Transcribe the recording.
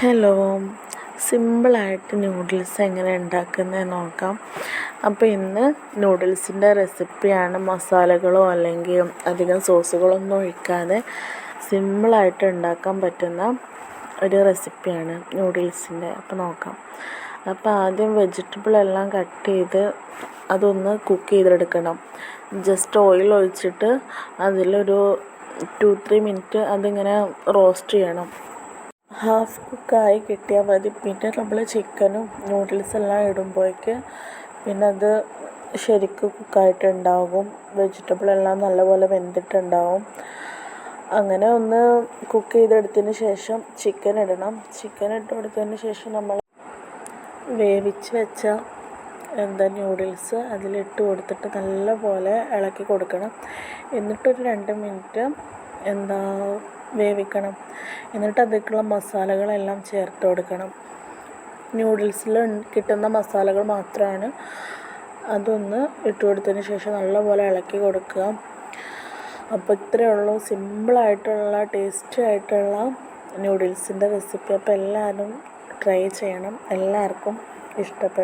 Hello, സിമ്പിളായിട്ട് noodles എങ്ങനെ ഉണ്ടാക്കുന്നത് നോക്കാം. അപ്പോൾ ഇന്ന് നൂഡിൽസിൻ്റെ റെസിപ്പിയാണ്. മസാലകളോ അല്ലെങ്കിൽ അധികം സോസുകളൊന്നും ഒഴിക്കാതെ സിമ്പിളായിട്ട് ഉണ്ടാക്കാൻ പറ്റുന്ന ഒരു റെസിപ്പിയാണ് നൂഡിൽസിൻ്റെ. അപ്പോൾ നോക്കാം. അപ്പോൾ ആദ്യം വെജിറ്റബിളെല്ലാം കട്ട് ചെയ്ത് അതൊന്ന് കുക്ക് ചെയ്തെടുക്കണം. ജസ്റ്റ് ഓയിൽ ഒഴിച്ചിട്ട് അതിലൊരു 2-3 മിനിറ്റ് അതിങ്ങനെ റോസ്റ്റ് ചെയ്യണം. ഹാഫ് കുക്കായി കിട്ടിയാൽ മതി. പിന്നെ നമ്മൾ ചിക്കനും നൂഡിൽസെല്ലാം ഇടുമ്പോഴേക്ക് പിന്നെ അത് ശരിക്കും കുക്കായിട്ടുണ്ടാകും. വെജിറ്റബിളെല്ലാം നല്ലപോലെ വെന്തിട്ടുണ്ടാവും. അങ്ങനെ ഒന്ന് കുക്ക് ചെയ്തെടുത്തതിന് ശേഷം ചിക്കൻ ഇടണം. ചിക്കൻ ഇട്ട് കൊടുത്തതിന് ശേഷം നമ്മൾ വേവിച്ച് വെച്ച നൂഡിൽസ് അതിലിട്ട് കൊടുത്തിട്ട് നല്ലപോലെ ഇളക്കി കൊടുക്കണം. എന്നിട്ടൊരു 2 മിനിറ്റ് വേവിക്കണം. എന്നിട്ട് അതിലേക്കുള്ള മസാലകളെല്ലാം ചേർത്ത് കൊടുക്കണം. നൂഡിൽസിൽ കിട്ടുന്ന മസാലകൾ മാത്രമാണ്. അതൊന്ന് ഇട്ട് കൊടുത്തതിന് ശേഷം നല്ലപോലെ ഇളക്കി കൊടുക്കുക. അപ്പോൾ ഇത്രയേ ഉള്ളൂ, സിമ്പിളായിട്ടുള്ള ടേസ്റ്റി ആയിട്ടുള്ള നൂഡിൽസിൻ്റെ റെസിപ്പി. അപ്പോൾ എല്ലാവരും ട്രൈ ചെയ്യണം, എല്ലാവർക്കും ഇഷ്ടപ്പെടും.